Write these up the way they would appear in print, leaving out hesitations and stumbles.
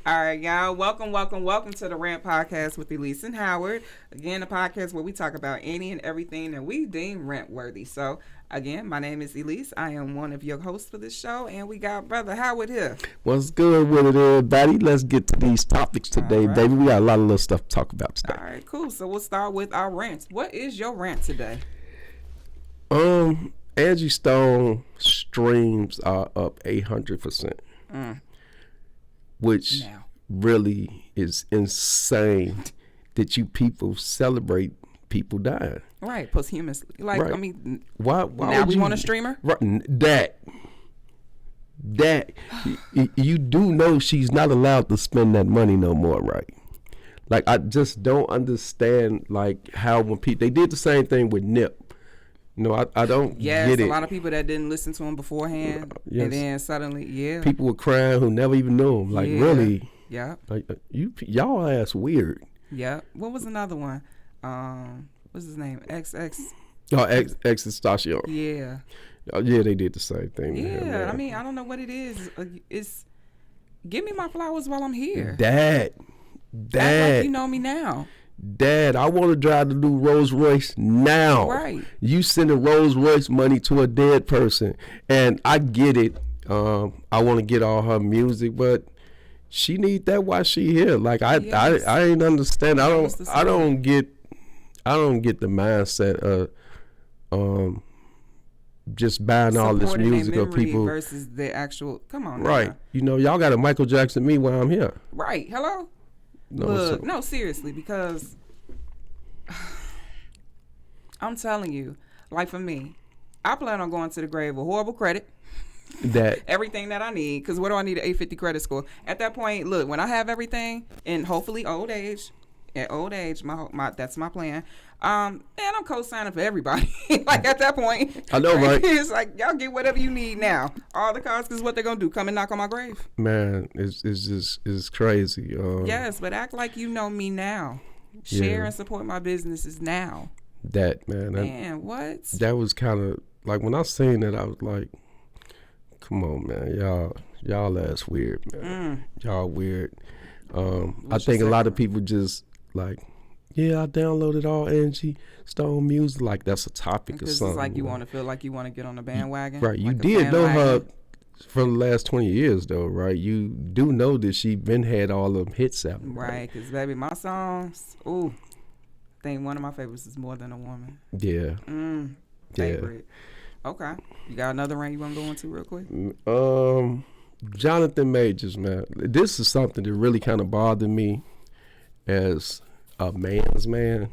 All right, y'all. Welcome to the Rant podcast with Elyce and Howard. Again, a podcast where we talk about any and everything that we deem rant worthy. So, again, my name is Elyce. I am one of your hosts for this show, and we got Brother Howard here. What's good with it, everybody? Let's get to these topics today, baby. We got a lot of little stuff to talk about today. All right, cool. So we'll start with our rants. What is your rant today? Angie Stone streams are up 800%. Which really is insane that you people celebrate people dying. Right, posthumously. Like, right. I mean, why now we want a streamer? Right, that you do know she's not allowed to spend that money no more, right? Like, I just don't understand, like, how when people, they did the same thing with Nip. No, I don't get it. Yes, a lot of people that didn't listen to him beforehand, and then suddenly, people were crying who never even knew him. Like, really? Yeah. Like, y'all ass weird. Yeah. What was another one? What's his name? XX. Oh, X-Station. Yeah. Oh, yeah, they did the same thing. Yeah, I mean, I don't know what it is. It's give me my flowers while I'm here. Dad. Act like you know me now. Dad, I want to drive the new Rolls Royce now. Right. You sending Rolls Royce money to a dead person. And I get it. I want to get all her music, but she need that while she here. Like, I ain't understand. I don't get the mindset of just buying all this music of people versus the actual. Come on, right? Now. You know, y'all got a Michael Jackson me while I'm here. Right. Hello. No, look, no, seriously, because I'm telling you, like for me, I plan on going to the grave with horrible credit. That everything that I need, because what do I need an 850 credit score? At that point, look, when I have everything, and hopefully old age, my that's my plan. Man, I'm co-signing for everybody. Like at that point, I know, right? It's like y'all get whatever you need now. All the cars, because what they're gonna do? Come and knock on my grave? Man, it's crazy. Yes, but act like you know me now. Share and support my businesses now. That man, what? That was kind of like when I seen that, I was like, come on, man, y'all ass weird, man. Y'all weird. I think a lot of people just like, yeah, I downloaded all Angie Stone music. Like that's a topic or something. It's like you want to feel like you want to get on the bandwagon. Right. You like did know her for the last 20 years, though, right? You do know that she been had all them hits out. Right. Because, baby, my songs, I think one of my favorites is More Than a Woman. Yeah. Favorite. Yeah. Okay. You got another rant you want to go into real quick? Jonathan Majors, man. This is something that really kind of bothered me as a man's man.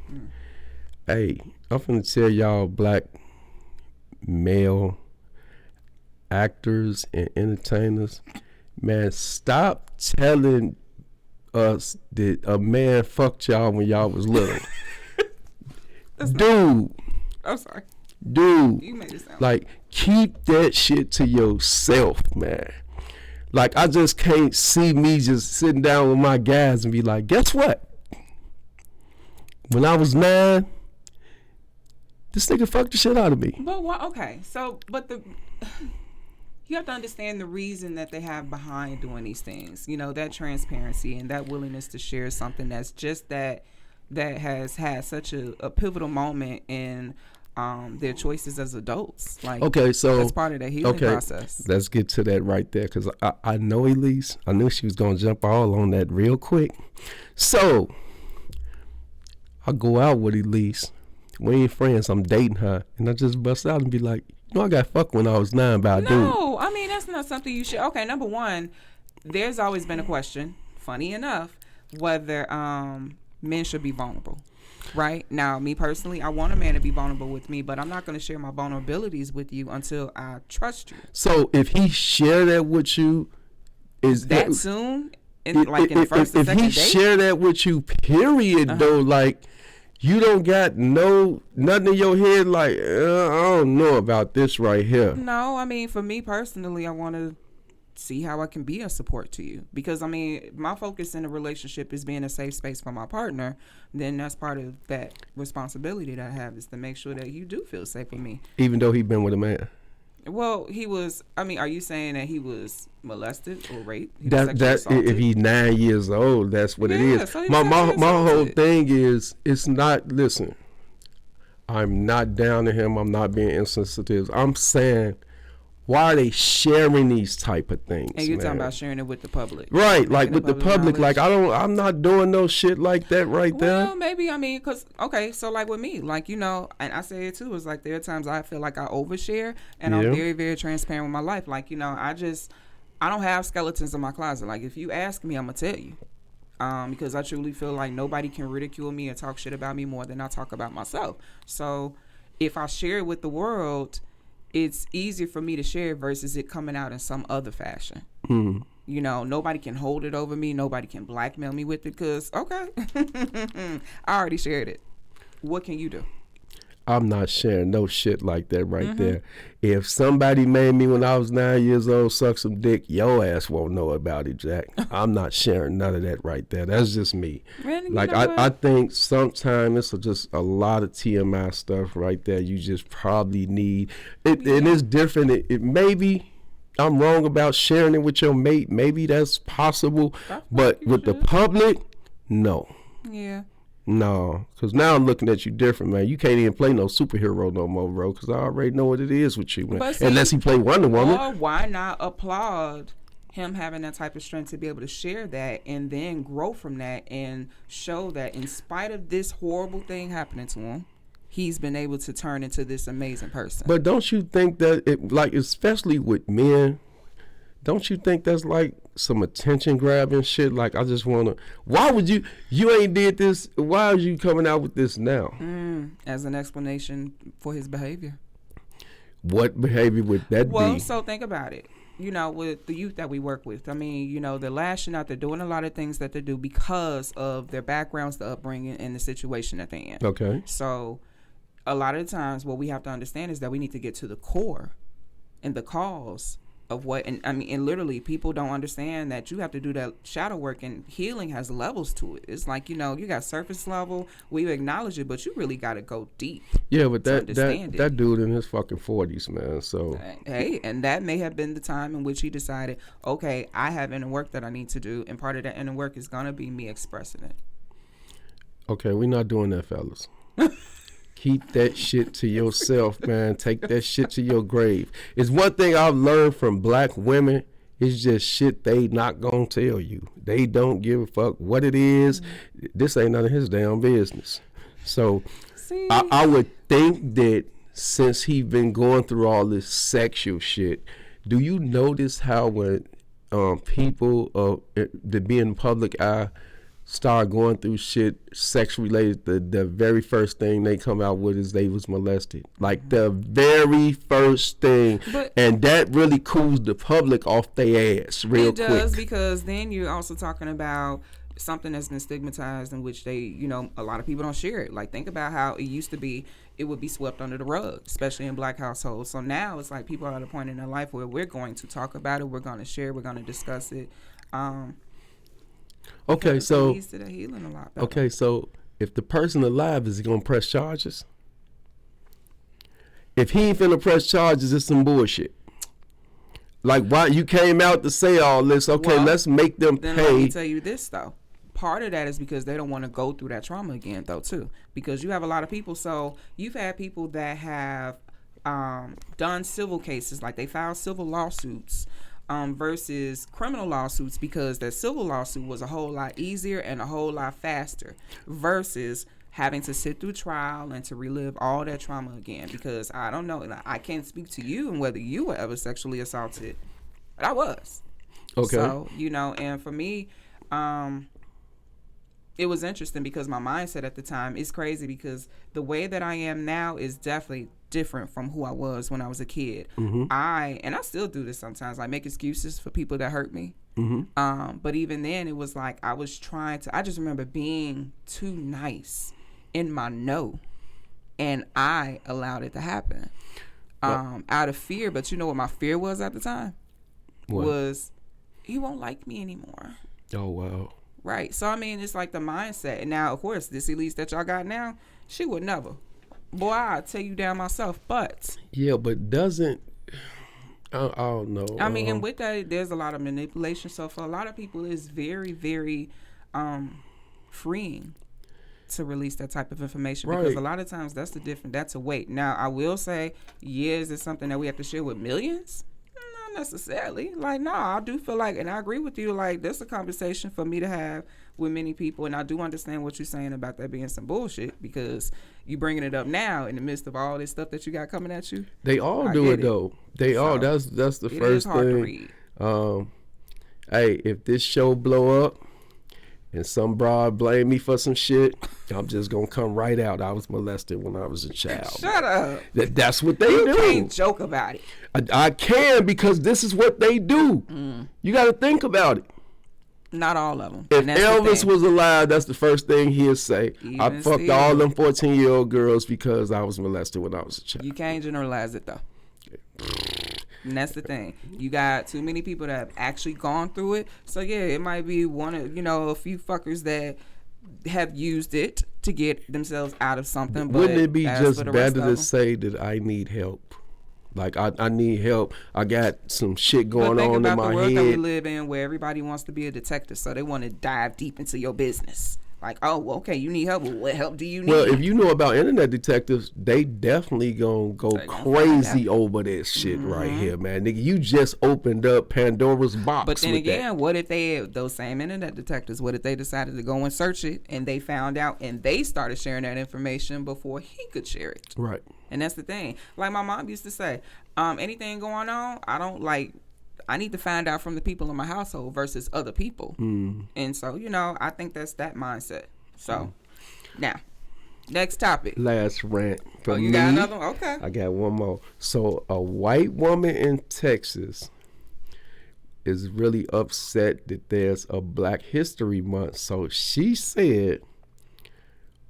Hey, I'm finna tell y'all black male actors and entertainers, man, stop telling us that a man fucked y'all when y'all was little. Dude. I'm sorry. Dude. You made it sound like, keep that shit to yourself, man. Like, I just can't see me just sitting down with my guys and be like, guess what? When I was 9, this nigga fucked the shit out of me. But why? Okay, so, but you have to understand the reason that they have behind doing these things. You know, that transparency and that willingness to share something that's just that has had such a pivotal moment in their choices as adults. Like, okay, so that's part of the healing process. Let's get to that right there, because I know Elyce. I knew she was gonna jump all on that real quick. So I go out with Elyce. We ain't friends. I'm dating her, and I just bust out and be like, you know, I got fucked when I was 9 by a dude. No, I mean that's not something you should. Okay, number one, there's always been a question, funny enough, whether men should be vulnerable. Right? Now, me personally, I want a man to be vulnerable with me, but I'm not going to share my vulnerabilities with you until I trust you. So if he share that with you, is that soon? In the first and second date? If he share that with you, period, though, like, you don't got nothing in your head, like, I don't know about this right here. No, I mean, for me personally, I want to see how I can be a support to you, because I mean my focus in a relationship is being a safe space for my partner. Then that's part of that responsibility that I have, is to make sure that you do feel safe with me, even though he been with a man. Well, he was. I mean, are you saying that he was molested or raped? He was That sexually that assaulted? if he's 9 years old, that's what it Yeah, is. so he My was my sexually my whole assaulted. thing is it's not. Listen, I'm not down to him. I'm not being insensitive. I'm saying, why are they sharing these type of things, And you're talking man? about sharing it with the public, Right, like making it with the public, knowledge. like I'm not doing no shit like that right there. Well, maybe, I mean, because, okay, so like with me, like, you know, and I say it too, is like there are times I feel like I overshare, and I'm Yeah. very, very transparent with my life. Like, you know, I don't have skeletons in my closet. Like, if you ask me, I'm going to tell you. Because I truly feel like nobody can ridicule me and talk shit about me more than I talk about myself. So if I share it with the world, it's easier for me to share versus it coming out in some other fashion. Mm. You know, nobody can hold it over me. Nobody can blackmail me with it because, okay, I already shared it. What can you do? I'm not sharing no shit like that right there. If somebody made me when I was 9 years old suck some dick, your ass won't know about it, Jack. I'm not sharing none of that right there. That's just me. Man, you Like know I what? think sometimes it's just a lot of TMI stuff right there. You just probably need it, and it's different. It maybe I'm wrong about sharing it with your mate. Maybe that's possible, I feel but like you with the should. public, no. Yeah. No, because now I'm looking at you different, man. You can't even play no superhero no more, bro, because I already know what it is with you, man. But see, Unless he play Wonder Woman. or why not applaud him having that type of strength to be able to share that and then grow from that and show that in spite of this horrible thing happening to him, he's been able to turn into this amazing person. But don't you think that, like, especially with men, don't you think that's like some attention grabbing shit? Like, I just want to, why would you ain't did this, why are you coming out with this now? As an explanation for his behavior. What behavior would that Well, be? so think about it. You know, with the youth that we work with, I mean, you know, they're lashing out, they're doing a lot of things that they do because of their backgrounds, the upbringing, and the situation that they're in. Okay. So a lot of the times what we have to understand is that we need to get to the core and the cause of what, and I mean, and literally people don't understand that you have to do that shadow work, and healing has levels to it. It's like, you know, you got surface level, we acknowledge it, but you really got to go deep. Yeah, but that understand that it. dude in his fucking 40s, man. So Hey, and that may have been the time in which he decided, okay, I have inner work that I need to do, and part of that inner work is gonna be me expressing it. okay, we're not doing that, fellas. Keep that shit to yourself, man. Take that shit to your grave. It's one thing I've learned from black women. It's just shit they not gonna tell you. They don't give a fuck what it is. This ain't none of his damn business. So See, I would think that since he been going through all this sexual shit, do you notice how when people to be in the public eye start going through shit sex related, the very first thing they come out with is they was molested, like the very first thing. But- and that really cools the public off their ass real it does, quick. because then you're also talking about something that's been stigmatized, in which they, you know, a lot of people don't share it. Like, think about how it used to be, it would be swept under the rug, especially in black households. So now it's like people are at a point in their life where we're going to talk about it, we're going to share, we're going to discuss it. Okay, Because it so leads to the healing a lot better. okay, so if the person alive, is he gonna press charges? If he ain't finna press charges, it's some bullshit. Like, why you came out to say all this? Okay, Well, let's make them Then let me pay. tell you this, though. Part of that is because they don't want to go through that trauma again, though, too. Because you have a lot of people. So you've had people that have done civil cases, like they filed civil lawsuits versus criminal lawsuits, because that civil lawsuit was a whole lot easier and a whole lot faster versus having to sit through trial and to relive all that trauma again. Because I don't know, I can't speak to you and whether you were ever sexually assaulted, but I was. Okay. So, you know, and for me, it was interesting because my mindset at the time is crazy, because the way that I am now is definitely different from who I was when I was a kid. I still do this sometimes, like make excuses for people that hurt me. But even then it was like I just remember being too nice in my no, and I allowed it to happen out of fear. But you know what my fear was at the time? What? Was he won't like me anymore. Oh wow. Right. So I mean, it's like the mindset. And now, of course, this Elyce that y'all got now, she would never. Boy, I'll tell you down myself. But Yeah, but doesn't I don't know. I mean, and with that, there's a lot of manipulation. So for a lot of people, it's very, very freeing to release that type of information, because a lot of times that's a weight. Now, I will say, is it something that we have to share with millions? Not necessarily. Like, no, I do feel like, and I agree with you, like, there's a conversation for me to have with many people, and I do understand what you're saying about that being some bullshit, because you bringing it up now in the midst of all this stuff that you got coming at you. They all do it though. They all. That's the first thing. Hey, if this show blow up and some broad blame me for some shit, I'm just gonna come right out. I was molested when I was a child. Shut up. That's what they do. You can't joke about it. I can, because this is what they do. You got to think about it. Not all of them. If Elvis was alive, that's the first thing he'd say. I fucked all them 14-year-old girls because I was molested when I was a child. You can't generalize it though. And that's the thing. You got too many people that have actually gone through it. So yeah, it might be one of, a few fuckers that have used it to get themselves out of something. But wouldn't it be just better to say that I need help? Like, I need help. I got some shit going on in my head. But think about the world that we live in, where everybody wants to be a detective, so they want to dive deep into your business. Like, oh, well, okay, you need help. Well, what help do you need? Well, if you know about internet detectives, they definitely gonna go crazy over this shit right here, man. Nigga, you just opened up Pandora's box. But then again, what if those same internet detectives, what if they decided to go and search it, and they found out, and they started sharing that information before he could share it? Right. And that's the thing. Like my mom used to say, anything going on, I need to find out from the people in my household versus other people. And so, I think that's that mindset. So, now, next topic. Last rant from me. You got another one? Okay. I got one more. So, a white woman in Texas is really upset that there's a Black History Month. So, she said,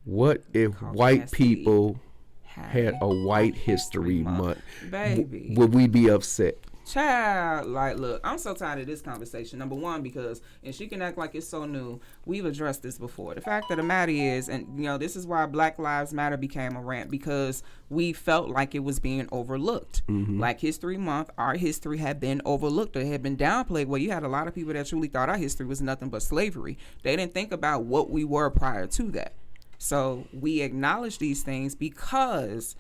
what if white people had a White History Month? Baby. Would we be upset? Child, like, look, I'm so tired of this conversation. Number one, because, and she can act like it's so new, we've addressed this before. The fact of the matter is, and this is why Black Lives Matter became a rant, because we felt like it was being overlooked. Black History Month, our history had been overlooked. It had been downplayed. Well, you had a lot of people that truly thought our history was nothing but slavery. They didn't think about what we were prior to that. So we acknowledge these things because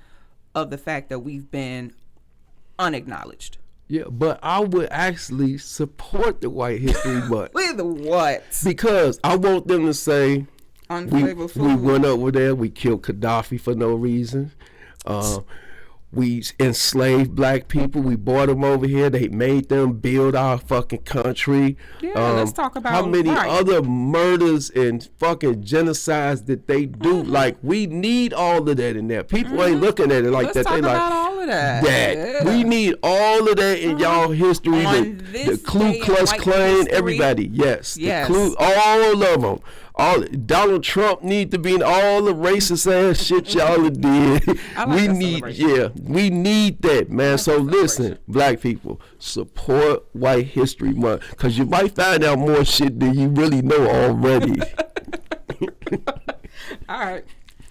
of the fact that we've been unacknowledged. Yeah, but I would actually support the White History Month. With what? Because I want them to say, we went over there, we killed Gaddafi for no reason. We enslaved Black people. We brought them over here. They made them build our fucking country. Yeah, let's talk about how many other murders and fucking genocides that they do. Like, we need all of that in there. People ain't looking at it like that. They like all of that. Yeah. We need all of that in y'all history. The Ku Klux Klan, everybody. Yes. All of them. Donald Trump need to be in all the racist ass shit y'all did. We need that, man. So listen, Black people, support White History Month, because you might find out more shit than you really know already. All right.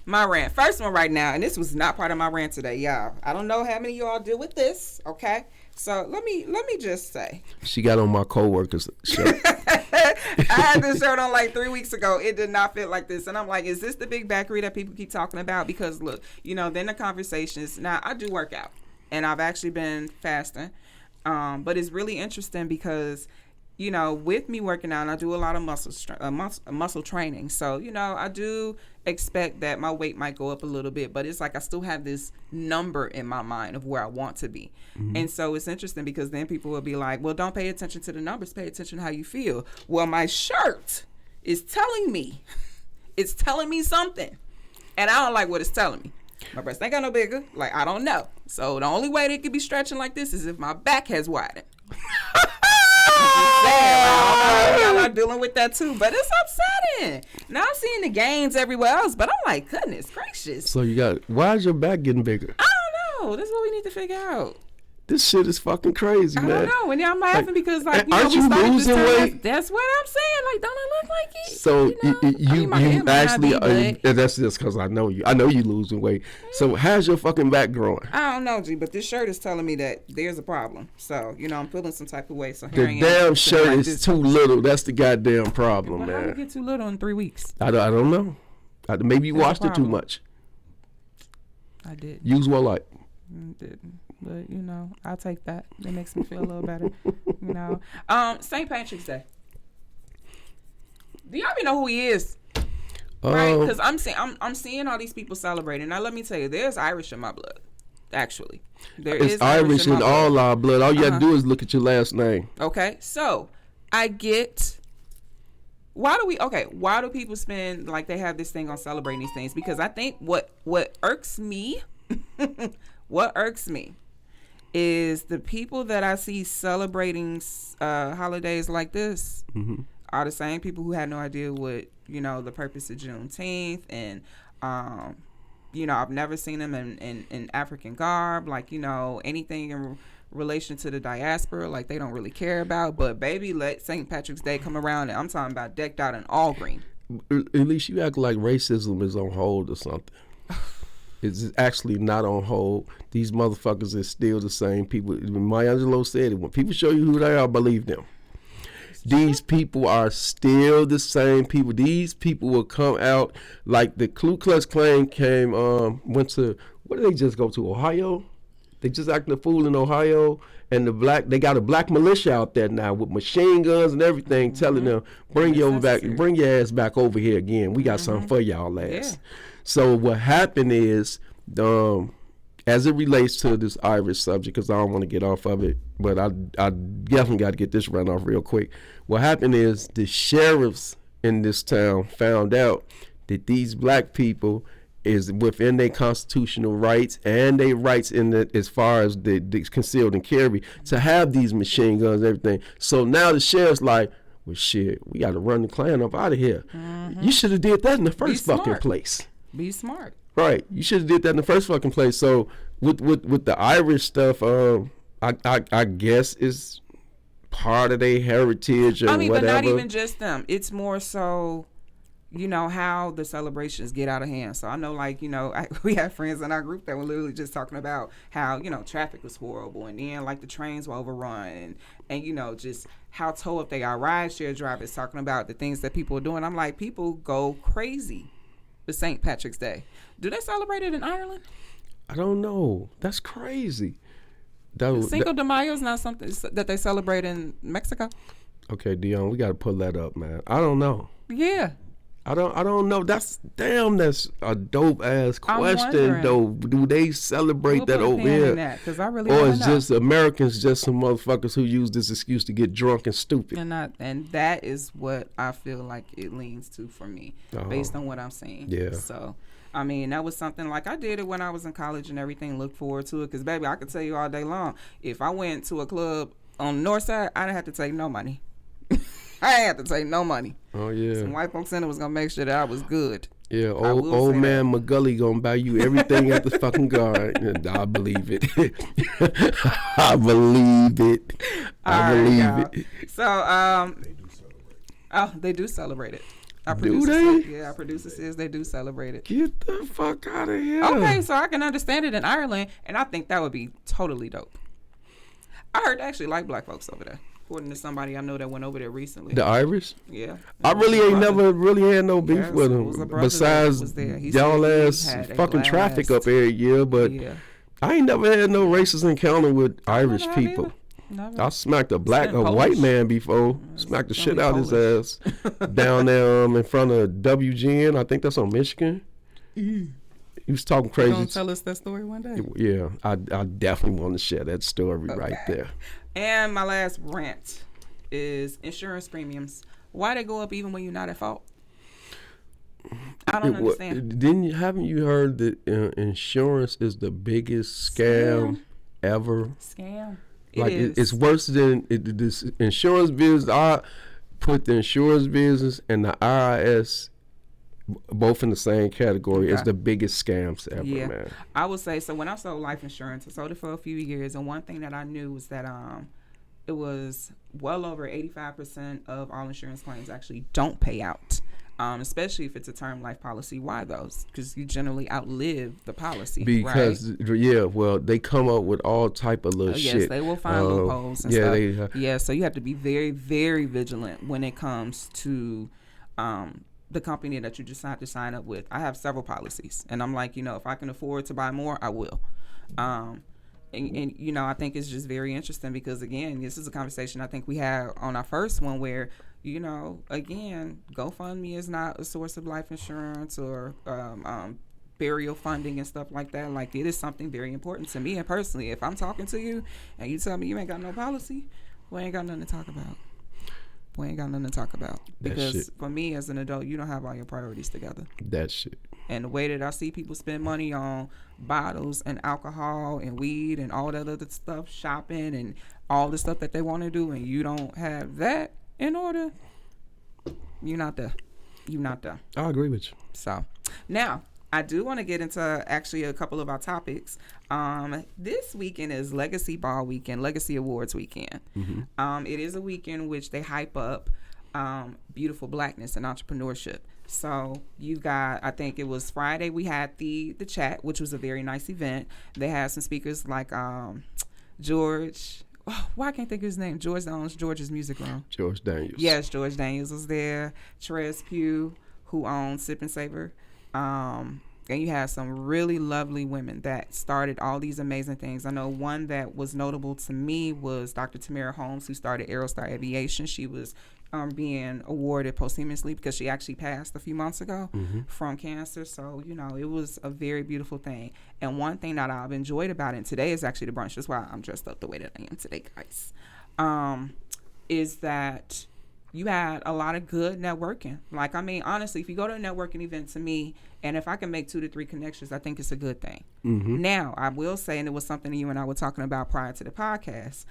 My rant. First one right now, and this was not part of my rant today, y'all. I don't know how many of y'all deal with this, okay? So let me just say. She got on my coworker's shirt. I had this shirt on like 3 weeks ago. It did not fit like this. And I'm like, is this the big backery that people keep talking about? Because look, then the conversations. Now, I do work out. And I've actually been fasting. But it's really interesting because, with me working out, I do a lot of muscle training. So, I do expect that my weight might go up a little bit, but it's like I still have this number in my mind of where I want to be. And so it's interesting because then people will be like, well, don't pay attention to the numbers, pay attention to how you feel. Well, my shirt is telling me, it's telling me something, and I don't like what it's telling me. My breast ain't got no bigger. Like, I don't know. So the only way they could be stretching like this is if my back has widened. I'm not dealing with that too, but it's upsetting. Now I'm seeing the gains everywhere else, but I'm like, goodness gracious. So why is your back getting bigger? I don't know. This is what we need to figure out. This shit is fucking crazy, man. I don't know. And I'm laughing because, like, aren't we you started losing this time. weight? That's what I'm saying. Like, don't I look like it? So you actually, but that's just because I know you. I know you losing weight. So how's your fucking back growing? I don't know, G, but this shirt is telling me that there's a problem. So, I'm feeling some type of way. So the damn shirt like is too little. That's the goddamn problem, man. How did it get too little in 3 weeks? I don't know. Maybe you washed it too much. I did. Use what light? Didn't. But, I'll take that. It makes me feel a little better. St. Patrick's Day. Do y'all even know who he is? Right? Because I'm seeing all these people celebrating. Now, let me tell you, there's Irish in my blood. Actually, it's Irish in all our blood. All you have to do is look at your last name. Okay, so I get. Why do people spend, like, they have this thing on celebrating these things? Because I think what irks me, is the people that I see celebrating holidays like this are the same people who had no idea what, the purpose of Juneteenth. And, I've never seen them in African garb, like, anything in relation to the diaspora, like, they don't really care about. But, baby, let St. Patrick's Day come around, and I'm talking about decked out in all green. At least you act like racism is on hold or something. It's actually not on hold. These motherfuckers are still the same people. Maya Angelou said it. When people show you who they are, believe them. These people are still the same people. These people will come out like the Ku Klux Klan went to, what did they just go to, Ohio? They just acted a fool in Ohio. And they got a black militia out there now with machine guns and everything, telling them, bring your ass back over here again. We got something for y'all ass. Yeah. So what happened is, as it relates to this Irish subject, because I don't want to get off of it, but I definitely got to get this run off real quick. What happened is the sheriffs in this town found out that these black people is within their constitutional rights and their rights as far as the concealed and carry to have these machine guns and everything. So now the sheriff's like, well, shit, we got to run the Klan up out of here. You should have did that in the first fucking place. Be smart. Right. You should have did that in the first fucking place. So with the Irish stuff, I guess it's part of their heritage or whatever. But not even just them. It's more so, how the celebrations get out of hand. So I know, like, we have friends in our group that were literally just talking about how, traffic was horrible. And then, like, the trains were overrun. And just how toe up they are. Rideshare drivers talking about the things that people are doing. I'm like, people go crazy for St. Patrick's Day. Do they celebrate it in Ireland? I don't know. That's crazy. Cinco de Mayo is not something that they celebrate in Mexico. Okay, Dion, we got to pull that up, man. I don't know. Yeah. I don't know. That's a dope ass question though. Do they celebrate that over here? Because I really or is just Americans just some motherfuckers who use this excuse to get drunk and stupid? And that is what I feel like it leans to for me, based on what I'm seeing. Yeah. So, that was something, like, I did it when I was in college and everything. Looked forward to it because, baby, I could tell you all day long. If I went to a club on the north side, I didn't have to take no money. I ain't have to take no money. Oh yeah. Some white folks in it was gonna make sure that I was good. Yeah, old man McGully gonna buy you everything at the fucking guard. And I believe it. I believe it. I believe it. So they do celebrate it. Our producer says they do celebrate it. Get the fuck out of here. Okay, so I can understand it in Ireland, and I think that would be totally dope. I heard they actually like black folks over there. According to somebody I know that went over there recently. The Irish? Yeah. I really ain't never really had no beef with them. Besides y'all ass fucking traffic up every year, but I ain't never had no racist encounter with Irish people. I smacked a white man before. Smacked the shit out his ass down there in front of WGN. I think that's on Michigan. He was talking crazy. You gonna tell us that story one day? Yeah, I definitely want to share that story right there. And my last rant is insurance premiums. Why they go up even when you're not at fault? I don't understand. Haven't you heard that insurance is the biggest scam ever? Scam. It's worse than this insurance business. I put the insurance business and the IRS both in the same category as the biggest scams ever, man. I would say so. When I sold life insurance, I sold it for a few years, and one thing that I knew was that it was well over 85% of all insurance claims actually don't pay out. Especially if it's a term life policy. Why those? Because you generally outlive the policy. Because right? They come up with all type of little shit. Yes, they will find loopholes and stuff. So you have to be very, very vigilant when it comes to the company that you decide to sign up with. I have several policies, and I'm like, if I can afford to buy more, I will. And I think it's just very interesting because, again, this is a conversation I think we had on our first one where, again, GoFundMe is not a source of life insurance or burial funding and stuff like that. Like, it is something very important to me. And personally, if I'm talking to you and you tell me you ain't got no policy, we ain't got nothing to talk about. Because for me as an adult, you don't have all your priorities together. That shit. And the way that I see people spend money on bottles and alcohol and weed and all that other stuff, shopping and all the stuff that they want to do, and you don't have that in order, you're not there. I agree with you. So now I do want to get into actually a couple of our topics. This weekend is Legacy Ball weekend, Legacy Awards weekend. Mm-hmm. It is a weekend which they hype up beautiful blackness and entrepreneurship. So you got, I think it was Friday, we had the chat, which was a very nice event. They had some speakers like George. Why I can't think of his name? George owns George's Music Room. George Daniels. Yes, George Daniels was there. Therese Pugh, who owns Sip and Savor. And you had some really lovely women that started all these amazing things. I know one that was notable to me was Dr. Tamara Holmes, who started Aerostar Aviation. She was being awarded posthumously because she actually passed a few months ago from cancer. So, it was a very beautiful thing. And one thing that I've enjoyed about it, and today is actually the brunch, that's why I'm dressed up the way that I am today, guys, is that you had a lot of good networking. Like, honestly, if you go to a networking event, to me, and if I can make 2 to 3 connections, I think it's a good thing. Mm-hmm. Now, I will say, and it was something you and I were talking about prior to the podcast,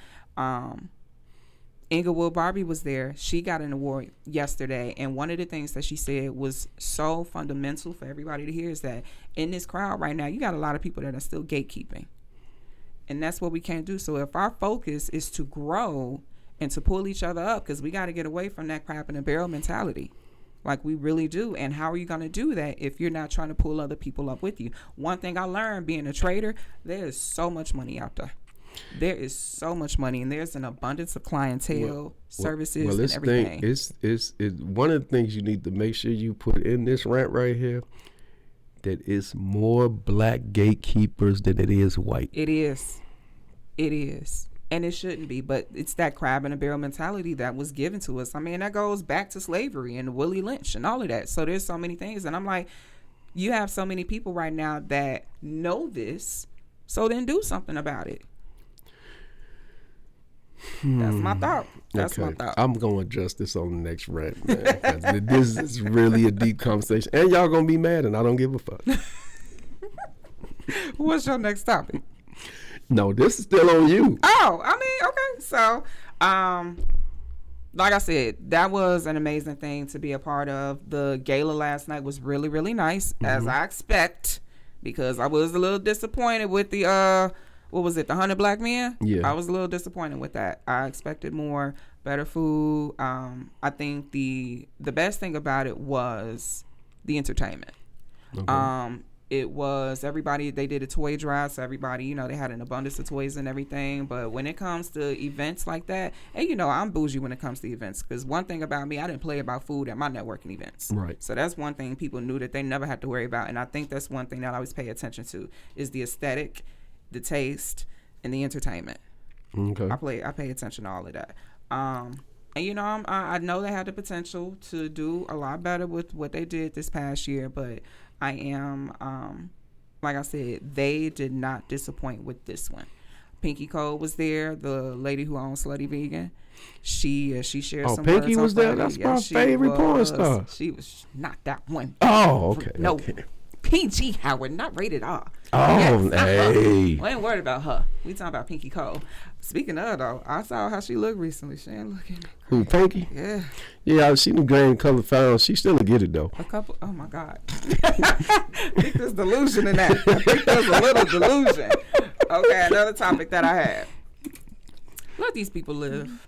Inglewood Barbie was there. She got an award yesterday, and one of the things that she said was so fundamental for everybody to hear is that in this crowd right now, you got a lot of people that are still gatekeeping, and that's what we can't do. So if our focus is to grow and to pull each other up, because we got to get away from that crab in a barrel mentality, like we really do. And how are you going to do that if you're not trying to pull other people up with you? One thing I learned being a trader, there is so much money out there. There is so much money, and there's an abundance of clientele, services, and everything. It's one of the things you need to make sure you put in this rant right here, that it's more black gatekeepers than it is white. It is. And it shouldn't be, but it's that crab in a barrel mentality that was given to us. That goes back to slavery and Willie Lynch and all of that. So there's so many things, and I'm like, you have so many people right now that know this, so then do something about it. That's my thought. My thought. I'm going to adjust this on the next rant, man. 'Cause this is really a deep conversation. And y'all going to be mad, and I don't give a fuck. What's your next topic? No, this is still on you. Oh, okay. So, like I said, that was an amazing thing to be a part of. The gala last night was really, really nice, as I expect, because I was a little disappointed with the what was it, the 100 Black Men? Yeah. I was a little disappointed with that. I expected more, better food. I think the best thing about it was the entertainment. Okay. It was everybody, they did a toy drive, so everybody, they had an abundance of toys and everything. But when it comes to events like that, and I'm bougie when it comes to events, because one thing about me, I didn't play about food at my networking events. Right. So that's one thing people knew that they never had to worry about. And I think that's one thing that I always pay attention to is the aesthetic, the taste, and the entertainment. Okay. I pay attention to all of that. And I know they had the potential to do a lot better with what they did this past year, but I am, like I said, they did not disappoint with this one. Pinky Cole was there, the lady who owns Slutty Vegan. She shared some Pinky words was there. That's my favorite porn star. She was not that one. Oh, okay. No. Okay. PG, Howard, not rated R. Oh, yes, hey. We ain't worried about her. We talking about Pinky Cole. Speaking of, though, I saw how she looked recently. She ain't looking. Who, Pinky? Yeah. Yeah, she the green color found. She still get it, though. A couple. Oh, my God. I think there's delusion in that. I think there's a little delusion. Okay, another topic that I have. Let these people live.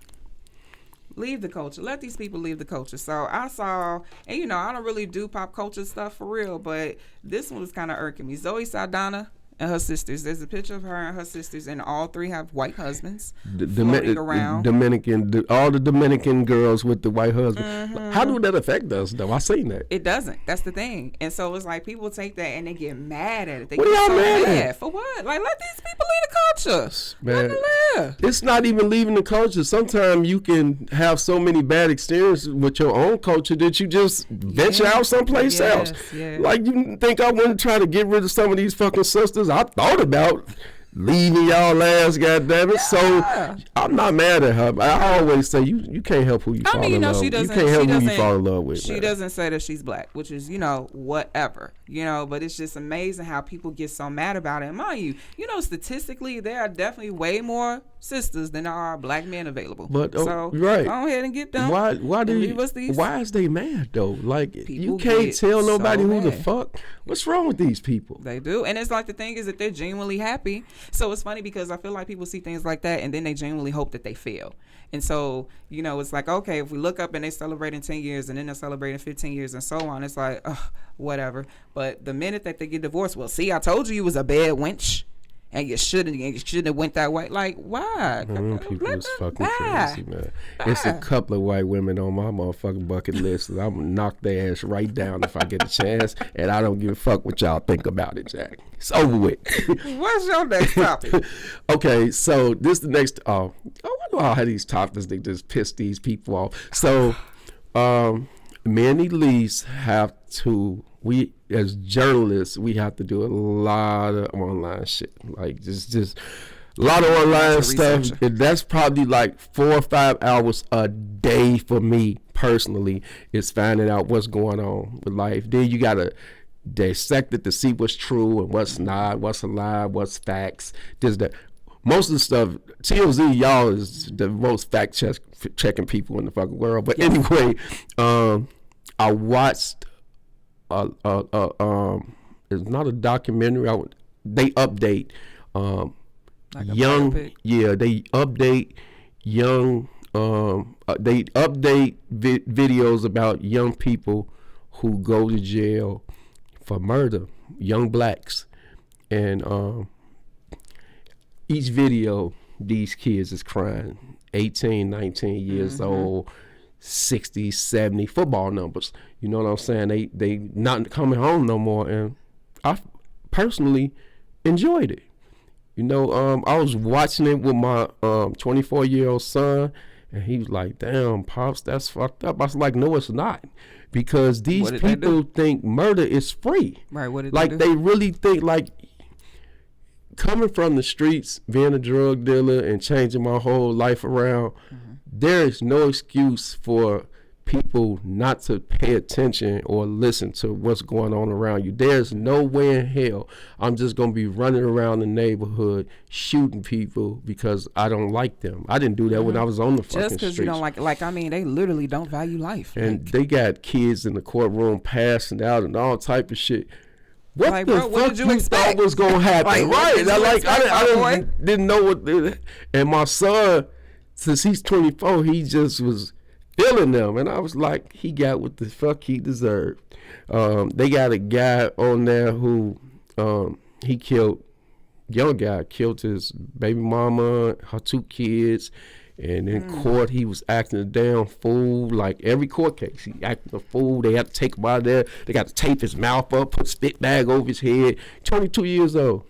Leave the culture. Let these people leave the culture. So I saw, and you know, I don't really do pop culture stuff for real, but this one was kind of irking me. Zoe Saldana and her sisters. There's a picture of her and her sisters, and all three have white husbands floating around. All the Dominican girls with the white husband. How do that affect us, though? I seen that. It doesn't. That's the thing. And so it's like people take that and they get mad at it. They What get y'all so mad mad at? For what? Like, let these people leave the culture. Man, Let them live. it's not even leaving the culture. Sometimes you can have so many bad experiences with your own culture that you just venture out someplace else. Yeah. Like, you think I wouldn't try to get rid of some of these fucking sisters? I thought about leaving y'all ass, goddammit. So I'm not mad at her. I always say you can't help who you fall in love with. You can't help who you fall in love with. She doesn't say that she's black, which is, you know, whatever. You know, but it's just amazing how people get so mad about it. And mind you, you know, statistically, there are definitely way more sisters than there are black men available. But so right. go ahead and get them. Why is they mad though? Like, you can't tell nobody who the fuck. What's wrong with these people? They do. And it's like, the thing is that they're genuinely happy. So it's funny because I feel like people see things like that and then they genuinely hope that they fail. And so, you know, it's like, okay, if we look up and they celebrating 10 years and then they're celebrating 15 years and so on, it's like, whatever. But the minute that they get divorced, well, see, I told you was a bad wench. And you shouldn't have went that way. Like, why? Man, people is fucking crazy, man. It's a couple of white women on my motherfucking bucket list. I'm gonna knock their ass right down if I get a chance. And I don't give a fuck what y'all think about it, Jack. It's over with. What's your next topic? Okay, so this the next. I wonder how these topics they just piss these people off. So, me and Elyce have to. We as journalists, we have to do a lot of online shit, like just a lot of online stuff. And that's probably like 4 or 5 hours a day for me personally. Is finding out what's going on with life. Then you gotta dissect it to see what's true and what's not, what's a lie, what's facts. Just that. Most of the stuff, TLZ, y'all is the most fact checking people in the fucking world. But anyway, I watched. It's not a documentary. They update like young. They update young. They update videos about young people who go to jail for murder, young blacks, and each video these kids is crying, 18, 19 years old. 60, 70 football numbers. You know what I'm saying? They not coming home no more, and I personally enjoyed it. You know, I was watching it with my 24-year-old son, and he was like, "Damn, pops, that's fucked up." I was like, "No, it's not," because these people think murder is free. Right? What did like they do? They really think like coming from the streets, being a drug dealer, and changing my whole life around. There is no excuse for people not to pay attention or listen to what's going on around you. There's no way in hell I'm just going to be running around the neighborhood shooting people because I don't like them. I didn't do that when I was on the fucking streets. Just because you don't like, I mean, they literally don't value life. And they got kids in the courtroom passing out and all type of shit. What like, the bro, fuck what you thought was going to happen? I didn't know what. And my son, since he's 24, he just was feeling them. And I was like, he got what the fuck he deserved. They got a guy on there who he killed, young guy, killed his baby mama, her 2 kids. And in court, he was acting a damn fool. Like every court case, he acting a fool. They had to take him out of there. They got to tape his mouth up, put a spit bag over his head. 22 years old.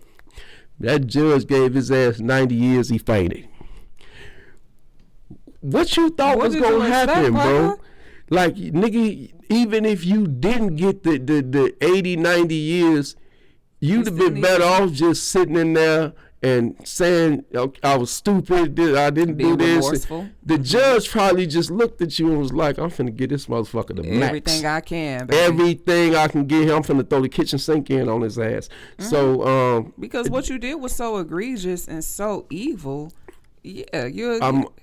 That judge gave his ass 90 years, he fainted. What you thought was going to happen, bro? Like, nigga, even if you didn't get the 80, 90 years, you'd have been better off just sitting in there and saying I was stupid, I didn't Being do this. remorseful. The judge probably just looked at you and was like, I'm finna get this motherfucker the max. Everything I can, baby. Everything I can get him. I'm finna throw the kitchen sink in on his ass. So because what you did was so egregious and so evil. Yeah,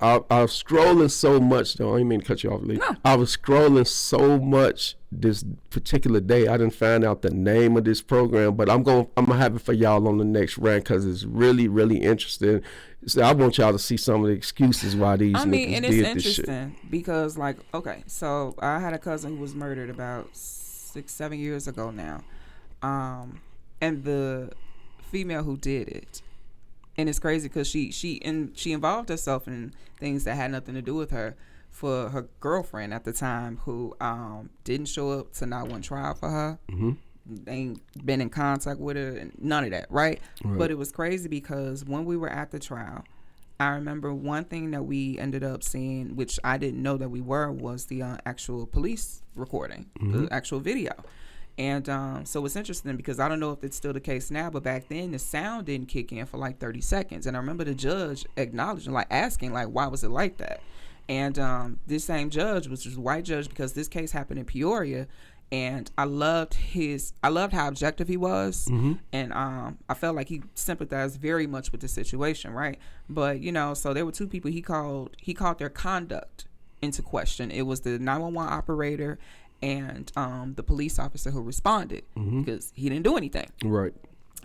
I was scrolling so much though. I didn't mean to cut you off, Lee. No. I was scrolling so much this particular day. I didn't find out the name of this program, but I'm gonna have it for y'all on the next rant because it's really, really interesting. So I want y'all to see some of the excuses why these niggas and it's did this shit. interesting because, like, okay, so I had a cousin who was murdered about 6-7 years ago now, and the female who did it. And it's crazy because she involved herself in things that had nothing to do with her for her girlfriend at the time who didn't show up to not one trial for her. Ain't been in contact with her and none of that, right? But it was crazy because when we were at the trial, I remember one thing that we ended up seeing, which I didn't know that we were, was the actual police recording, the actual video. And so it's interesting because I don't know if it's still the case now, but back then the sound didn't kick in for like 30 seconds. And I remember the judge acknowledging, like asking, like, why was it like that? And this same judge, which was a white judge, because this case happened in Peoria, and I loved how objective he was. And I felt like he sympathized very much with the situation, right? But, you know, so there were two people he called their conduct into question. It was the 911 operator and the police officer who responded because he didn't do anything. Right.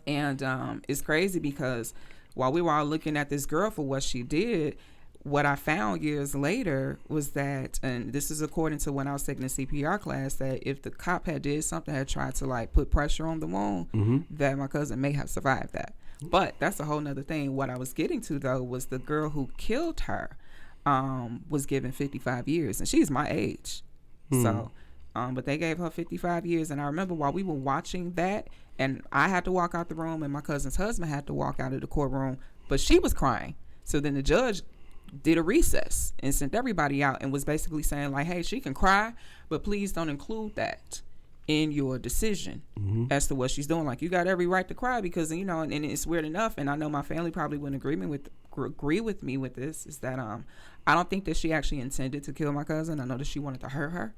And it's crazy because while we were all looking at this girl for what she did, what I found years later was that, and this is according to when I was taking a CPR class, that if the cop had did something, had tried to like put pressure on the wound, that my cousin may have survived that. But that's a whole nother thing. What I was getting to though was the girl who killed her was given 55 years, and she's my age. So but they gave her 55 years. And I remember while we were watching that, and I had to walk out the room and my cousin's husband had to walk out of the courtroom, but she was crying. So then the judge did a recess and sent everybody out and was basically saying like, hey, she can cry, but please don't include that in your decision as to what she's doing. Like, you got every right to cry because, you know, and it's weird enough, and I know my family probably wouldn't agree with me with this, is that I don't think that she actually intended to kill my cousin. I know that she wanted to hurt her.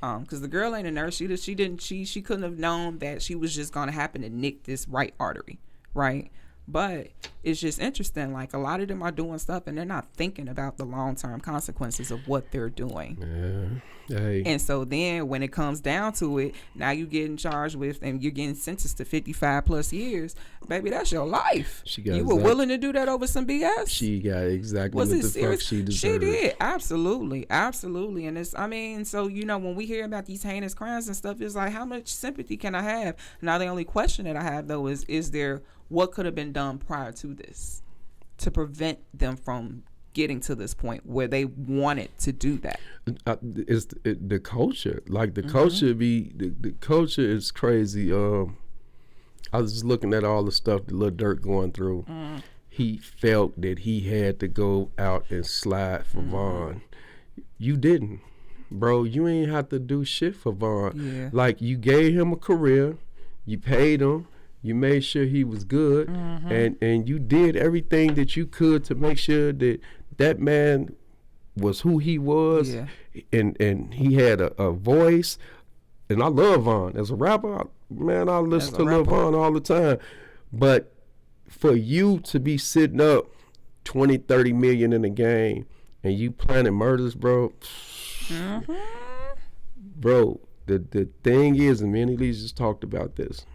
Because the girl ain't a nurse. She couldn't have known that she was just gonna happen to nick this right artery, right? But it's just interesting. Like, a lot of them are doing stuff and they're not thinking about the long-term consequences of what they're doing. Yeah. Hey. And so then when it comes down to it, now you getting charged with and you're getting sentenced to 55 plus years. Baby, that's your life. You were willing to do that over some BS? She got exactly what the fuck she deserved. She did. Absolutely. Absolutely. And it's, I mean, so, you know, when we hear about these heinous crimes and stuff, it's like, how much sympathy can I have? Now, the only question that I have, though, is there, what could have been done prior to this to prevent them from getting to this point where they wanted to do that? It's the culture. Like, the culture the culture is crazy. I was just looking at all the stuff that Lil Durk going through. He felt that he had to go out and slide for Vaughn. You didn't, bro. You ain't have to do shit for Vaughn. Yeah. Like, you gave him a career, you paid him, you made sure he was good, and you did everything that you could to make sure that that man was who he was, and he had a voice. And I love Vaughn as a rapper. Man, I listen to Lil Vaughn all the time. But for you to be sitting up 20, 30 million in a game and you planning murders, bro. Bro, the thing is, and me and Elyce just talked about this.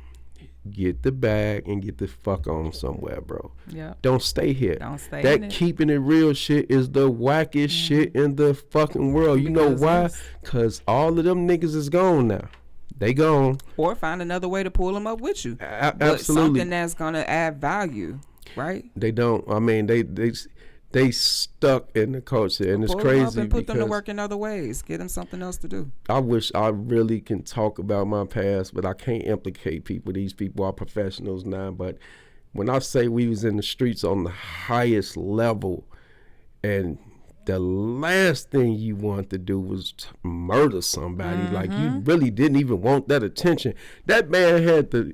Get the bag and get the fuck on somewhere, bro. Yeah. Don't stay here. Don't stay in it. That keeping it real shit is the wackest shit in the fucking world. You know why? Because all of them niggas is gone now. They gone. Or find another way to pull them up with you. Absolutely. Something that's gonna add value, right? They don't. I mean, they stuck in the culture, and it's crazy. Them up and put them to work in other ways. Get them something else to do. I wish I really can talk about my past, but I can't implicate people. These people are professionals now. But when I say we was in the streets on the highest level, and the last thing you want to do was murder somebody, like, you really didn't even want that attention. That man had to.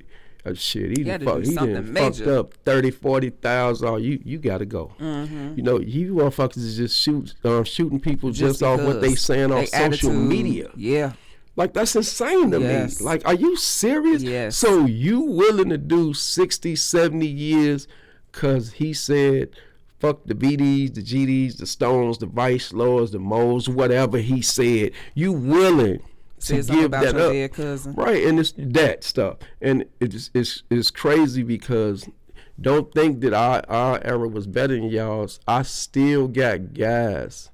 Shit, he had done to do something fucked major. up 30, 40,000. Oh, you gotta go. You know, you motherfuckers is just shooting people just off what they saying on social media. Yeah. Like, that's insane to me. Like, are you serious? Yes. So you willing to do 60, 70 years because he said, fuck the BDs, the GDs, the Stones, the Vice Lords, the Moles, whatever he said. You willing to give that up. Dead cousin. Right, and it's that stuff. And it's crazy because don't think that our era was better than y'all's. I still got guys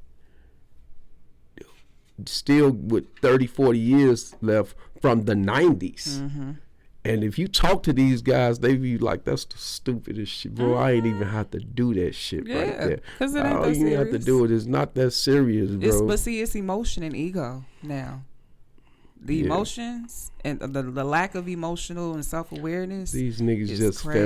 still with 30, 40 years left from the 90s. And if you talk to these guys, they be like, that's the stupidest shit, bro. I ain't even have to do that shit right there. Because it ain't All that you serious. have to do it is not that serious, bro. But see, it's emotion and ego now. The emotions and the lack of emotional and self-awareness. These niggas just crazy,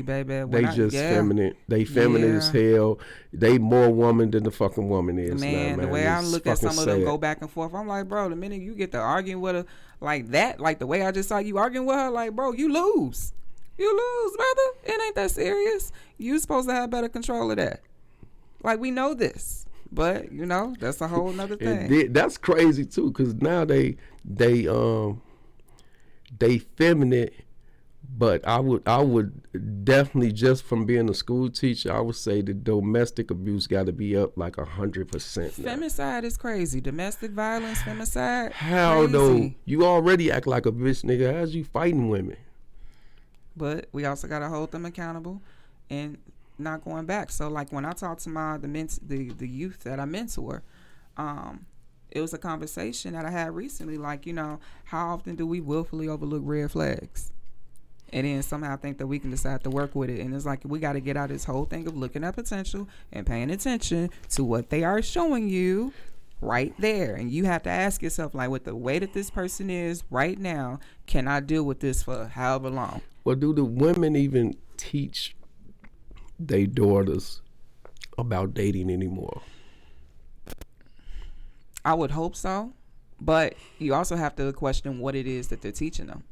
feminine. Baby. They just feminine. They feminine as hell. They more woman than the fucking woman is. Man, now, the way I look at some of them sad. go back and forth, I'm like, bro, the minute you get to arguing with her like that, like the way I just saw you arguing with her, like, bro, you lose. You lose, brother. It ain't that serious. You supposed to have better control of that. Like, we know this. But, you know, that's a whole nother thing. That's crazy too, because now they feminine, but I would definitely, just from being a school teacher, I would say the domestic abuse got to be up like 100%. Femicide is crazy. Domestic violence, femicide. How crazy. though? You already act like a bitch, nigga. How's you fighting women? But we also got to hold them accountable and not going back. So like when I talk to the youth that I mentor, it was a conversation that I had recently, like, you know, how often do we willfully overlook red flags and then somehow think that we can decide to work with it? And it's like, we got to get out this whole thing of looking at potential and paying attention to what they are showing you right there. And you have to ask yourself, like, with the way that this person is right now, can I deal with this for however long? Well, do the women even teach they daughters about dating anymore? I would hope so, but you also have to question what it is that they're teaching them,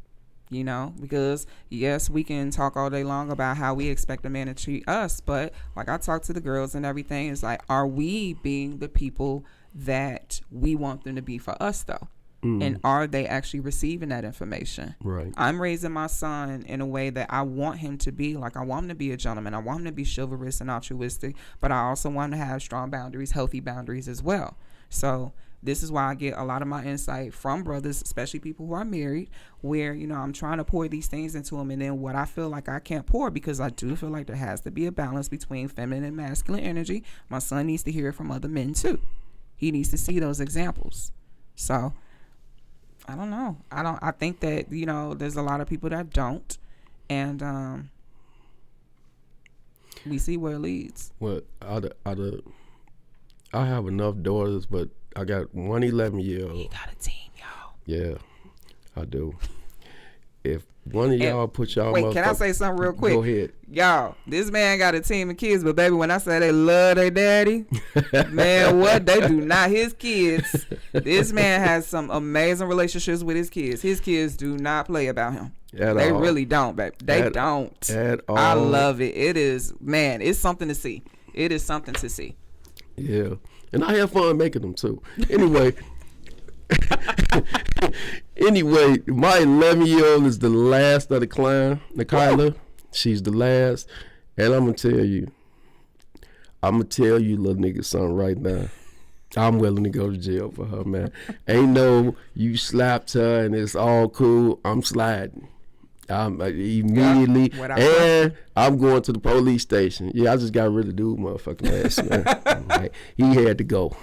you know, because yes, we can talk all day long about how we expect a man to treat us, but like I talk to the girls and everything, it's like, are we being the people that we want them to be for us though? And are they actually receiving that information? Right. I'm raising my son in a way that I want him to be. Like, I want him to be a gentleman. I want him to be chivalrous and altruistic, but I also want him to have strong boundaries, healthy boundaries as well. So this is why I get a lot of my insight from brothers, especially people who are married, where, you know, I'm trying to pour these things into them, and then what I feel like I can't pour, because I do feel like there has to be a balance between feminine and masculine energy. My son needs to hear it from other men too. He needs to see those examples. So I don't know. I think that, you know, there's a lot of people that don't, and we see where it leads. Well, I have enough daughters, but I got one 11-year-old. You got a team, y'all. Yeah, I do. If one of y'all put y'all wait, can I say something real quick? Go ahead. Y'all, this man got a team of kids, but baby, when I say they love their daddy, man, what? They do not. His kids, this man has some amazing relationships with his kids. His kids do not play about him. They really don't, baby. They don't. At all. I love it. It is, man, it's something to see. It is something to see. Yeah. And I have fun making them too. Anyway. My 11-year-old is the last of the clan, Nikayla. She's the last. And I'm gonna tell you, little nigga, something right now. I'm willing to go to jail for her, man. Ain't no you slapped her and it's all cool. I'm sliding. I'm immediately, and I'm going to the police station. Yeah, I just got rid of dude, motherfucking ass, man. Like, he had to go.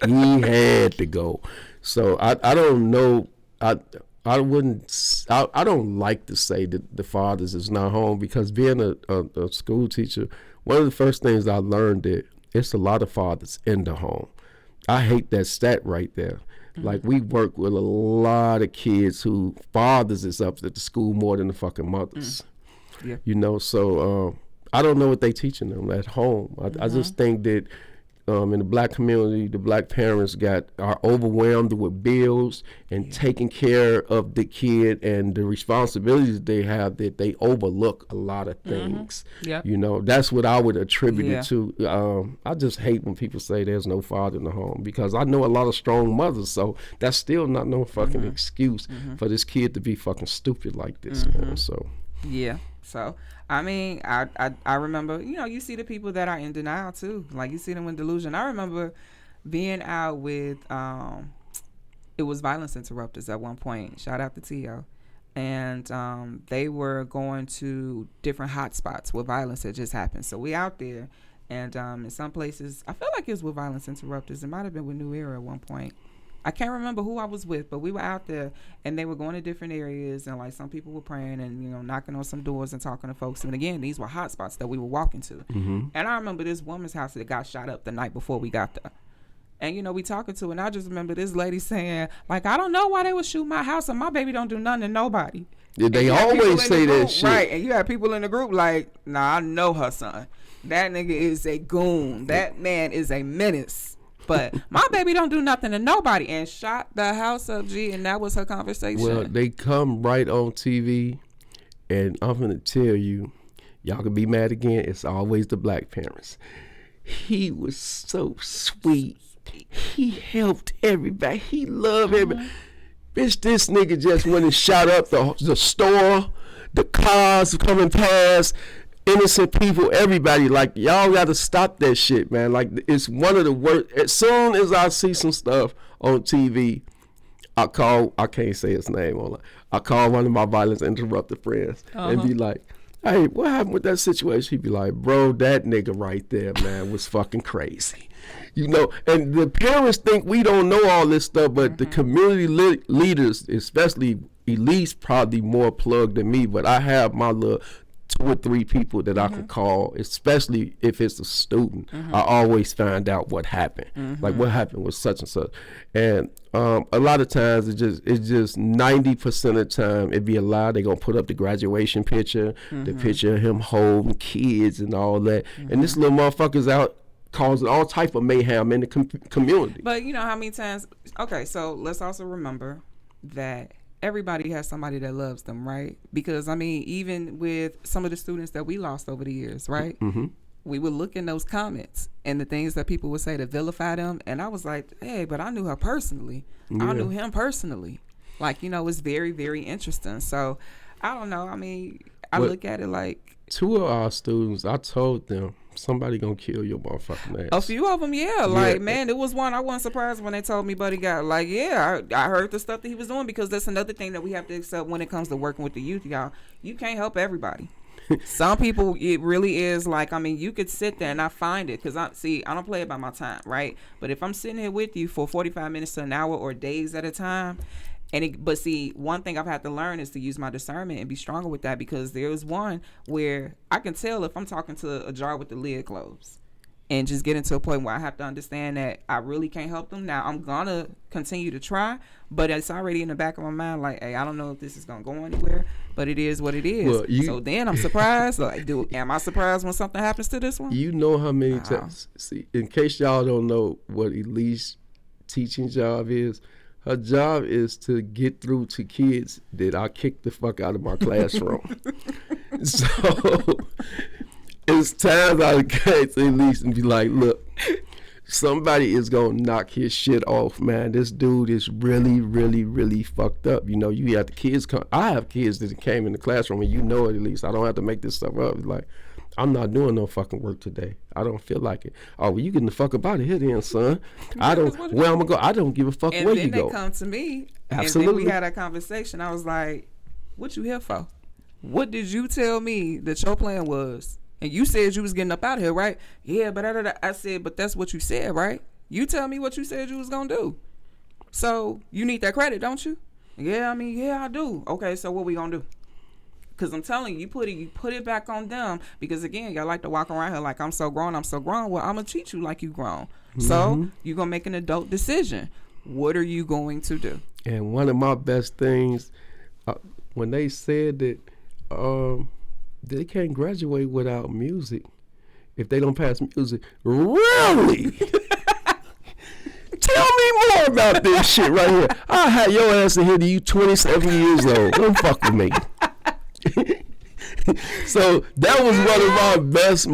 He had to go. So I don't know. I don't like to say that the fathers is not home, because being a school teacher, one of the first things I learned that it's a lot of fathers in the home. I hate that stat right there. Mm-hmm. Like, we work with a lot of kids who fathers is up at the school more than the fucking mothers. Yeah. You know, so I don't know what they teaching them at home. I just think that in the black community, the black parents are overwhelmed with bills and taking care of the kid and the responsibilities they have, that they overlook a lot of things. Yep. You know, that's what I would attribute it to. I just hate when people say there's no father in the home, because I know a lot of strong mothers, so that's still not no fucking excuse for this kid to be fucking stupid like this, man. So yeah. So, I mean, I remember, you know, you see the people that are in denial too. Like, you see them in delusion. I remember being out with, it was violence interrupters at one point. Shout out to T.O. And they were going to different hot spots where violence had just happened. So we out there. And in some places, I feel like it was with violence interrupters. It might have been with New Era at one point. I can't remember who I was with, but we were out there, and they were going to different areas, and like some people were praying and, you know, knocking on some doors and talking to folks. And again, these were hot spots that we were walking to. And I remember this woman's house that got shot up the night before we got there. And, you know, we talking to her, and I just remember this lady saying, like, I don't know why they would shoot my house, and my baby don't do nothing to nobody. Yeah, they always say that shit. Right, and you have people in the group like, nah, I know her son. That nigga is a goon. That man is a menace. But my baby don't do nothing to nobody, and shot the house up, G, and that was her conversation. Well, they come right on TV, and I'm gonna tell you, y'all can be mad again, it's always the black parents. He was so sweet. He helped everybody. He loved everybody. Bitch, this nigga just went and shot up the store, the cars coming past, innocent people, everybody. Like, y'all gotta stop that shit, man. Like, it's one of the worst. As soon as I see some stuff on TV, I can't say his name online, I call one of my violence interrupted friends and be like, hey, what happened with that situation? He'd be like, bro, that nigga right there, man, was fucking crazy. You know, and the parents think we don't know all this stuff, but the community leaders, especially Elyce, probably more plugged than me, but I have my little 2 or 3 people that I can call, especially if it's a student. I always find out what happened, like what happened with such and such. And a lot of times it's just 90% of the time it be a lie. They gonna put up the graduation picture, the picture of him holding kids and all that, and this little motherfucker's out causing all type of mayhem in the community. But you know how many times, okay, so let's also remember that everybody has somebody that loves them, right? Because, I mean, even with some of the students that we lost over the years, right? We would look in those comments and the things that people would say to vilify them. And I was like, hey, but I knew her personally. I knew him personally. Like, you know, it's very, very interesting. So, I don't know. I mean, I look at it like, 2 of our students, I told them, somebody gonna kill your motherfucking ass. A few of them, yeah. Like, man, it was one, I wasn't surprised when they told me Buddy got, like, yeah, I heard the stuff that he was doing, because that's another thing that we have to accept when it comes to working with the youth, y'all. You can't help everybody. Some people, it really is like, I mean, you could sit there and I find it, because I don't play it by my time, right? But if I'm sitting here with you for 45 minutes to an hour or days at a time, but see, one thing I've had to learn is to use my discernment and be stronger with that, because there's one where I can tell if I'm talking to a jar with the lid closed, and just getting to a point where I have to understand that I really can't help them. Now, I'm going to continue to try, but it's already in the back of my mind, like, hey, I don't know if this is going to go anywhere, but it is what it is. Well, so then I'm surprised. Like, am I surprised when something happens to this one? You know how many times, see, in case y'all don't know what Elyce's teaching job is, her job is to get through to kids that I kick the fuck out of my classroom. So it's times I come to Elyce and be like, look, somebody is going to knock his shit off, man. This dude is really, really, really fucked up. You know, you have the kids come. I have kids that came in the classroom, and you know it, Elyce. I don't have to make this stuff up. It's like, I'm not doing no fucking work today. I don't feel like it. Oh, well, you getting the fuck up out of here then, son. I don't, where I'm going to go, I don't give a fuck where you go. And then they come to me. Absolutely. And then we had a conversation. I was like, what you here for? What did you tell me that your plan was? And you said you was getting up out of here, right? Yeah, but I said, but that's what you said, right? You tell me what you said you was going to do. So you need that credit, don't you? Yeah, I mean, yeah, I do. Okay, so what we going to do? Because I'm telling you, you put it back on them. Because, again, y'all like to walk around here like, I'm so grown. Well, I'm going to treat you like you grown. So you're going to make an adult decision. What are you going to do? And one of my best things, when they said that they can't graduate without music, if they don't pass music. Really? Tell me more about this shit right here. I'll have your ass in here to you 27 years old. Don't fuck with me. So that was one of my best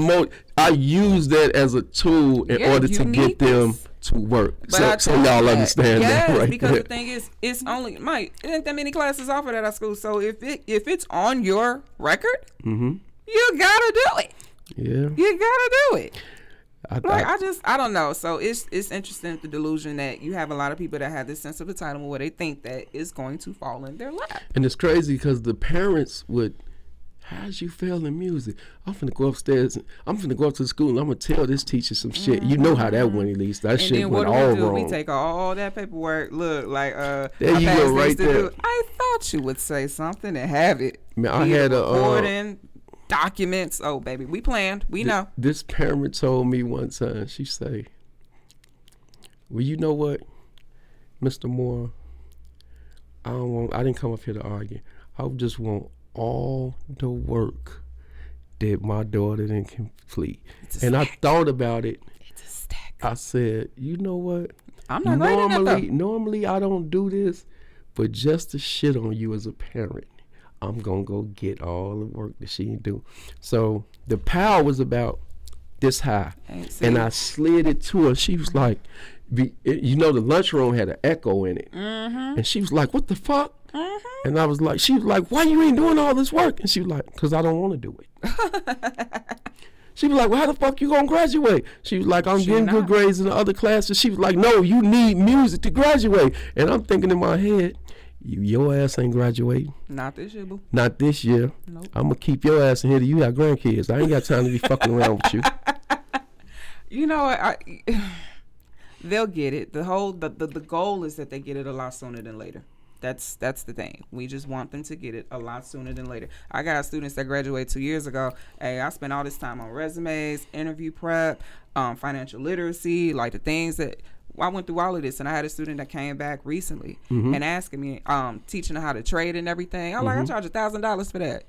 I used that as a tool in order to get them to work. So y'all understand that, right? Because the thing is, it's only Mike. Ain't that many classes offered at our school? So if it's on your record, you gotta do it. Yeah, you gotta do it. I don't know. So it's interesting, the delusion that you have a lot of people that have this sense of entitlement where they think that it's going to fall in their lap. And it's crazy because the parents would, how'd you fail in music? I'm finna go upstairs. I'm finna go up to the school and I'm gonna tell this teacher some shit. You know how that went, Elyce. That shit went all wrong. We take all that paperwork. Look, like there you go, right there. I thought you would say something and have it. Man, I had a recording, documents. Oh, baby, we planned. We know. This parent told me one time. She say, "Well, you know what, Mr. Moore, I didn't come up here to argue. I just want all the work that my daughter didn't complete." And I thought about it. It's a stack. I said, you know what? I'm not normally I don't do this, but just to shit on you as a parent, I'm gonna go get all the work that she didn't do. So the pile was about this high, and I slid it to her. She was like, you know, the lunchroom had an echo in it, and she was like, "What the fuck?" And I was like, she was like, "Why you ain't doing all this work?" And she was like, "Cause I don't want to do it." She was like, "Well, how the fuck you gonna graduate?" She was like, "I'm getting good grades in the other classes." She was like, "No, you need music to graduate." And I'm thinking in my head, your ass ain't graduating. Not this year, boo. Not this year. Nope. I'm gonna keep your ass in here till you got grandkids. I ain't got time to be fucking around with you. You know what? They'll get it. The goal is that they get it a lot sooner than later. That's the thing. We just want them to get it a lot sooner than later. I got students that graduated 2 years ago. Hey, I spent all this time on resumes, interview prep, financial literacy, like the things that I went through all of this. And I had a student that came back recently and asking me, teaching her how to trade and everything. I'm like, I charge $1,000 for that.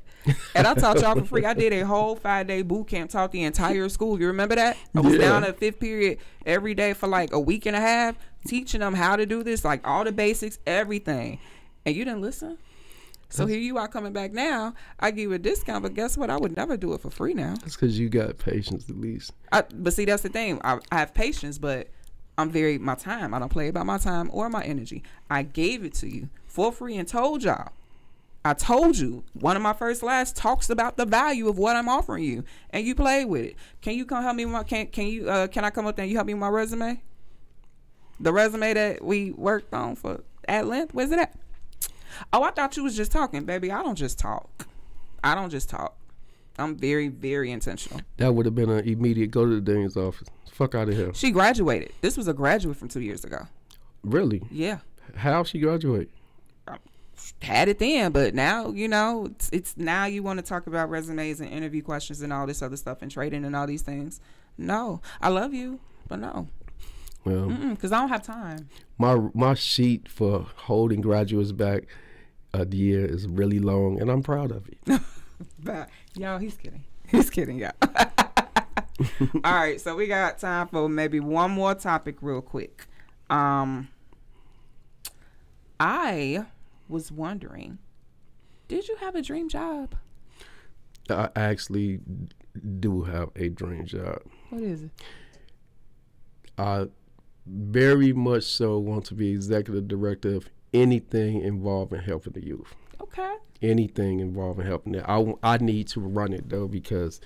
And I taught y'all for free. I did a whole 5-day boot camp, taught the entire school. You remember that? I was down at 5th period every day for like a week and a half, teaching them how to do this, like all the basics, everything. And you didn't listen. So here you are coming back now. I give you a discount, but guess what? I would never do it for free now. That's because you got patience, at least. But see, that's the thing. I have patience, but my time. I don't play about my time or my energy. I gave it to you for free and told y'all. I told you, one of my first slides talks about the value of what I'm offering you, and you play with it. Can you come help me with my, can I come up there and you help me with my resume? The resume that we worked on at length, where's it at? Oh, I thought you was just talking, baby. I don't just talk. I'm very, very intentional. That would have been an immediate go to the dean's office. Fuck out of here. She graduated. This was a graduate from 2 years ago. Really? Yeah. How she graduate? Had it then, but now, you know, it's now you want to talk about resumes and interview questions and all this other stuff and trading and all these things. No, I love you, but no. Well, because I don't have time. My sheet for holding graduates back a year is really long, and I'm proud of it. But, y'all, he's kidding, y'all. All right, so we got time for maybe one more topic real quick. I was wondering, did you have a dream job? I actually do have a dream job. What is it? I very much so want to be executive director of anything involving helping the youth. Okay. Anything involving helping them. I need to run it though, because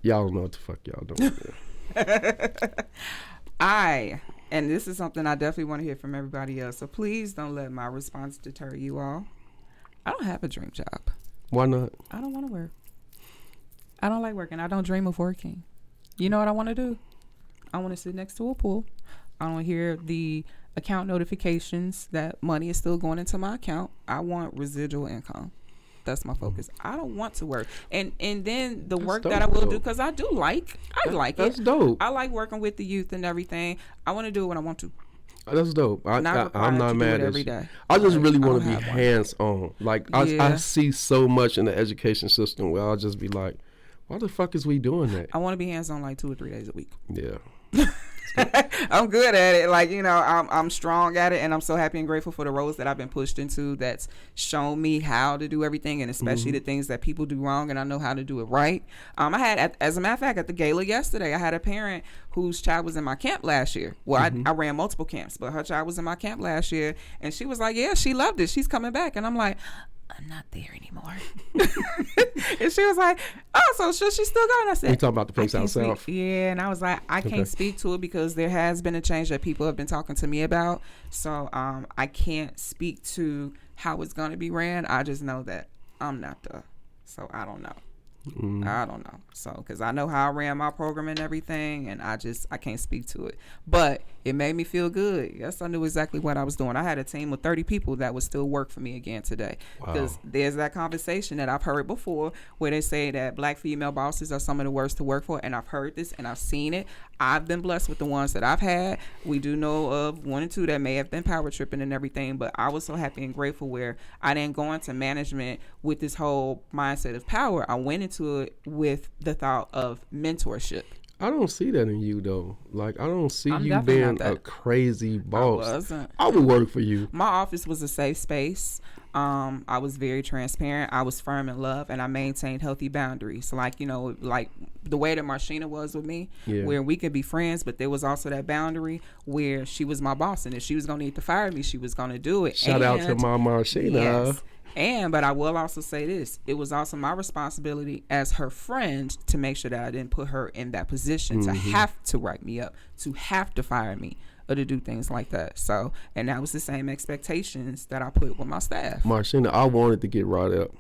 y'all don't know what the fuck y'all doing. And this is something I definitely want to hear from everybody else. So please don't let my response deter you all. I don't have a dream job. Why not? I don't want to work. I don't like working. I don't dream of working. You know what I want to do? I want to sit next to a pool. I want to hear the account notifications that money is still going into my account. I want residual income. That's my focus. I don't want to work. And then the work that I will do, because I like it. That's dope. I like working with the youth and everything. I want to do it when I want to. That's dope. I'm not mad at you. I just really want to be hands on. Like I see so much in the education system where I'll just be like, Why the fuck is we doing that? I want to be hands-on like 2 or 3 days a week. Yeah. I'm good at it. Like, you know, I'm strong at it, and I'm so happy and grateful for the roles that I've been pushed into that's shown me how to do everything, and especially the things that people do wrong, and I know how to do it right. I had, as a matter of fact, at the gala yesterday, I had a parent whose child was in my camp last year. Well, I ran multiple camps, but her child was in my camp last year, and she was like, yeah, she loved it. She's coming back. And I'm like, I'm not there anymore. And she was like, oh, so should she still go? And I said, you talking about the place out south? Yeah, and I was like, I can't speak to it because there has been a change that people have been talking to me about. So I can't speak to how it's going to be ran. I just know that I'm not there. So I don't know. I don't know. So, because I know how I ran my program and everything, and I can't speak to it. But it made me feel good. Yes, I knew exactly what I was doing. I had a team of 30 people that would still work for me again today. Because there's that conversation that I've heard before where they say that black female bosses are some of the worst to work for, and I've heard this and I've seen it. I've been blessed with the ones that I've had. We do know of 1 or 2 that may have been power tripping and everything, but I was so happy and grateful where I didn't go into management with this whole mindset of power. I went into it with the thought of mentorship. I don't see that in you though. Like, I don't see you definitely being a crazy boss. I wasn't. I would work for you. My office was a safe space. I was very transparent. I was firm in love, and I maintained healthy boundaries. Like, you know, like the way that Marshina was with me, where we could be friends, but there was also that boundary where she was my boss, and if she was going to need to fire me, she was going to do it. Shout out to my Marshina. Yes. But I will also say this. It was also my responsibility as her friend to make sure that I didn't put her in that position to have to write me up, to have to fire me, or to do things like that. So, and that was the same expectations that I put with my staff. Marshina, I wanted to get wrote up.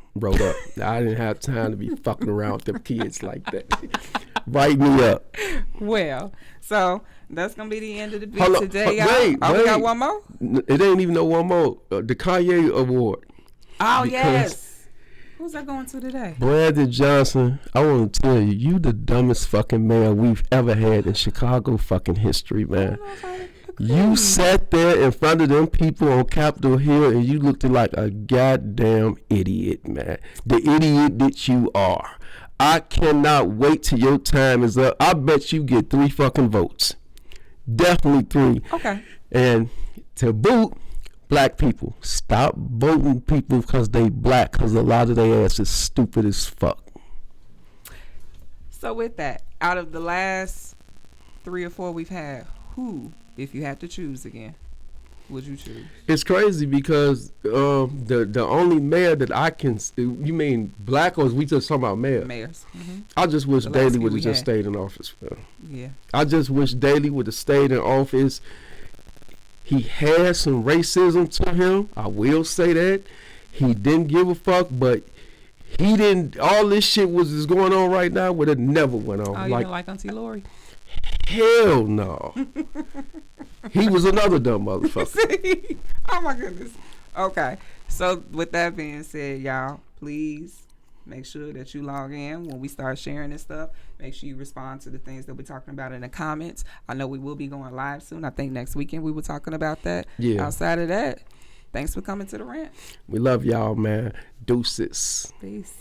I didn't have time to be fucking around with them kids like that. Write me up. Well, so that's going to be the end of the video today, y'all. Wait. We got one more? It ain't even no one more. The Kanye Award. Oh, yes. Who's that going to today? Brandon Johnson, I want to tell you, you the dumbest fucking mayor we've ever had in Chicago fucking history, man. You sat there in front of them people on Capitol Hill and you looked like a goddamn idiot, man. The idiot that you are. I cannot wait till your time is up. I bet you get 3 fucking votes. Definitely 3. Okay. And to boot, black people, stop voting people because they black, because a lot of their ass is stupid as fuck. So with that, out of the last 3 or 4 we've had, who, if you had to choose again, would you choose? It's crazy because the only mayor that I can, you mean black, or is we just talking about mayor? Mayors. I just wish Daley would have just stayed in office. Yeah. I just wish Daley would have stayed in office. He had some racism to him. I will say that. He didn't give a fuck, but he didn't. All this shit was going on right now would have never went on. Oh, you didn't like Auntie Lori? Hell no. He was another dumb motherfucker. Oh my goodness. Okay. So with that being said, y'all, please make sure that you log in when we start sharing this stuff. Make sure you respond to the things that we're talking about in the comments. I know we will be going live soon. I think next weekend we were talking about that. Yeah. Outside of that, thanks for coming to the Rant. We love y'all, man. Deuces. Peace.